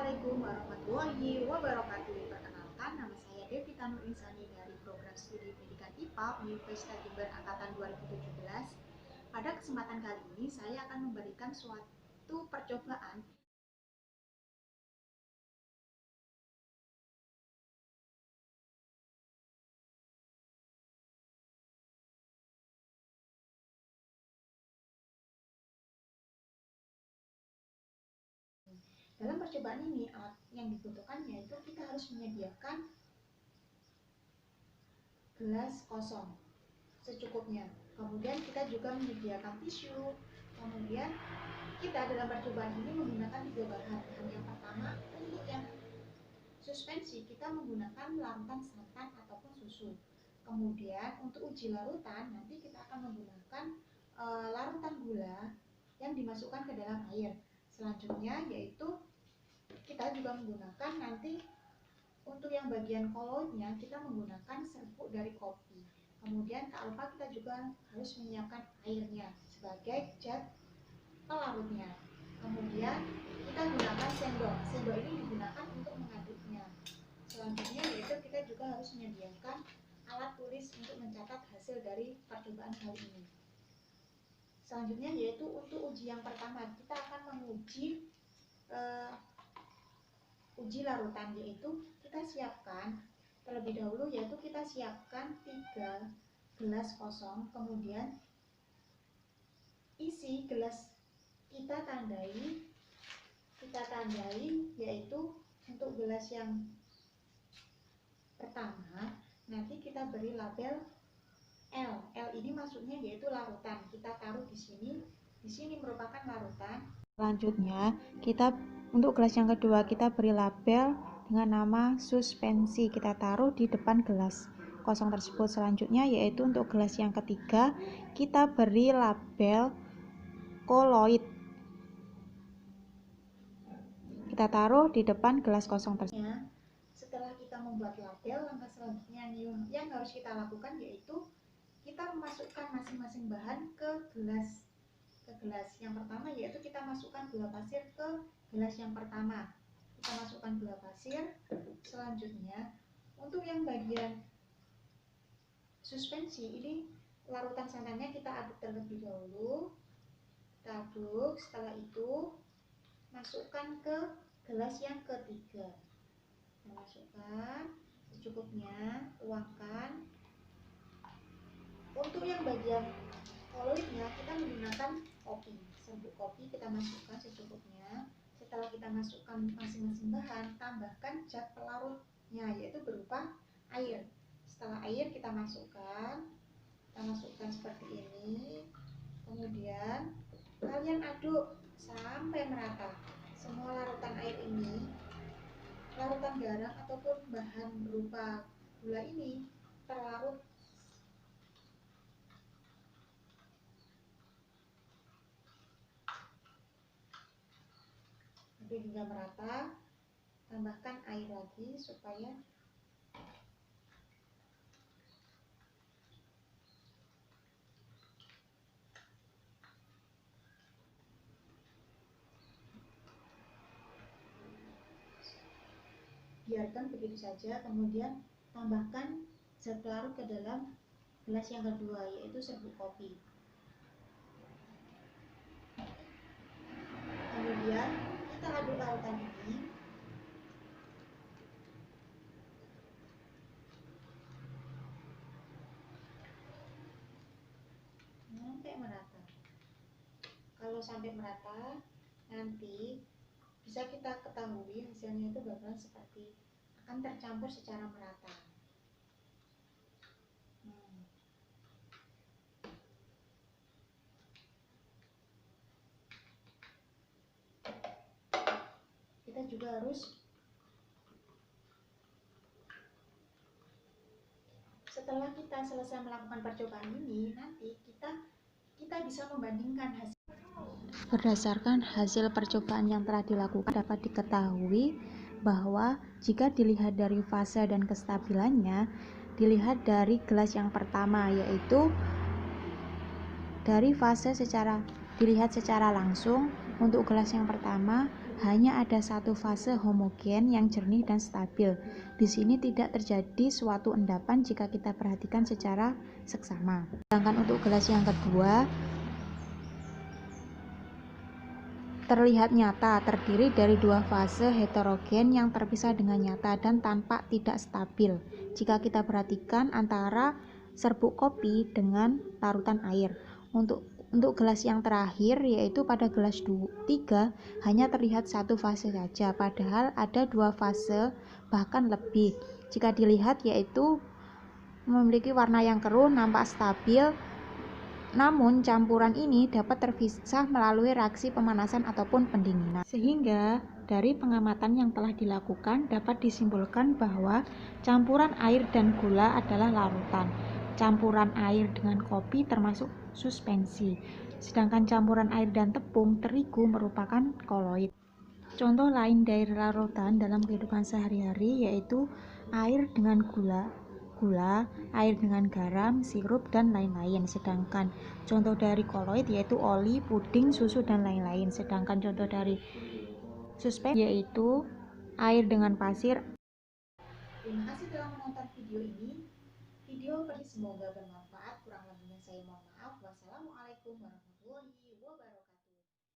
Assalamualaikum warahmatullahi wabarakatuh. Perkenalkan, nama saya Devita Nur Insani dari Program Studi Pendidikan IPA Universitas Jember Angkatan 2017. Pada kesempatan kali ini, saya akan memberikan suatu percobaan Dalam percobaan ini, alat yang dibutuhkan yaitu kita harus menyediakan gelas kosong secukupnya. Kemudian kita juga menyediakan tisu. Kemudian kita dalam percobaan ini menggunakan 3 bahan. Yang pertama, untuk yang suspensi kita menggunakan larutan santan ataupun susu. Kemudian untuk uji larutan nanti kita akan menggunakan larutan gula yang dimasukkan ke dalam air. Selanjutnya yaitu kita juga menggunakan nanti untuk yang bagian koloidnya kita menggunakan serbuk dari kopi. Kemudian tak lupa kita juga harus menyiapkan airnya sebagai zat pelarutnya. Kemudian kita gunakan sendok. Sendok ini digunakan untuk mengaduknya. Selanjutnya yaitu kita juga harus menyediakan alat tulis untuk mencatat hasil dari percobaan kali ini. Selanjutnya yaitu untuk uji yang pertama kita akan menguji uji larutan, yaitu kita siapkan terlebih dahulu yaitu kita siapkan 3 gelas kosong, kemudian isi gelas kita tandai yaitu untuk gelas yang pertama nanti kita beri label L. L ini maksudnya yaitu larutan. Kita taruh di sini. Di sini merupakan larutan. Selanjutnya, kita untuk gelas yang kedua kita beri label dengan nama suspensi. Kita taruh di depan gelas kosong tersebut. Selanjutnya yaitu untuk gelas yang ketiga kita beri label koloid. Kita taruh di depan gelas kosong tersebut. Setelah kita membuat label, langkah selanjutnya yang harus kita lakukan yaitu kita memasukkan masing-masing bahan ke gelas. Yang pertama yaitu kita masukkan gula pasir ke gelas yang pertama. Kita masukkan gula pasir. Selanjutnya untuk yang bagian suspensi ini larutan santannya kita aduk terlebih dahulu. Kita aduk, setelah itu masukkan ke gelas yang ketiga. Masukkan secukupnya, tuangkan. Untuk yang bagian koloidnya kita menggunakan kopi, serbuk kopi kita masukkan secukupnya. Setelah kita masukkan masing-masing bahan, tambahkan zat pelarutnya yaitu berupa air. Setelah air kita masukkan seperti ini. Kemudian kalian aduk sampai merata. Semua larutan air ini, larutan garam ataupun bahan berupa gula ini terlarut hingga merata. Tambahkan air lagi supaya biarkan begitu saja. Kemudian tambahkan zat pelarut ke dalam gelas yang kedua yaitu serbuk kopi. Kemudian kita aduk larutan ini sampai merata. Kalau sampai merata nanti bisa kita ketahui hasilnya itu bakal seperti akan tercampur secara merata. Kita juga harus setelah kita selesai melakukan percobaan ini, nanti kita bisa membandingkan hasil. Berdasarkan hasil percobaan yang telah dilakukan dapat diketahui bahwa jika dilihat dari fase dan kestabilannya, dilihat dari gelas yang pertama yaitu dari fase dilihat secara langsung. Untuk gelas yang pertama hanya ada satu fase homogen yang jernih dan stabil. Di sini tidak terjadi suatu endapan jika kita perhatikan secara seksama. Sedangkan untuk gelas yang kedua terlihat nyata, terdiri dari dua fase heterogen yang terpisah dengan nyata dan tampak tidak stabil. Jika kita perhatikan antara serbuk kopi dengan larutan air. Untuk gelas yang terakhir, yaitu pada gelas 3, hanya terlihat satu fase saja, padahal ada dua fase bahkan lebih. Jika dilihat, yaitu memiliki warna yang keruh, nampak stabil. Namun campuran ini dapat terpisah melalui reaksi pemanasan ataupun pendinginan. Sehingga dari pengamatan yang telah dilakukan dapat disimpulkan bahwa campuran air dan gula adalah larutan. Campuran air dengan kopi termasuk suspensi. Sedangkan campuran air dan tepung terigu merupakan koloid. Contoh lain dari larutan dalam kehidupan sehari-hari yaitu air dengan gula, air dengan garam, sirup, dan lain-lain. Sedangkan contoh dari koloid yaitu oli, puding, susu, dan lain-lain. Sedangkan contoh dari suspensi yaitu air dengan pasir. Terima kasih telah menonton video ini. Video semoga bermanfaat. Kurang lebihnya saya mohon maaf. Wassalamualaikum warahmatullahi wabarakatuh.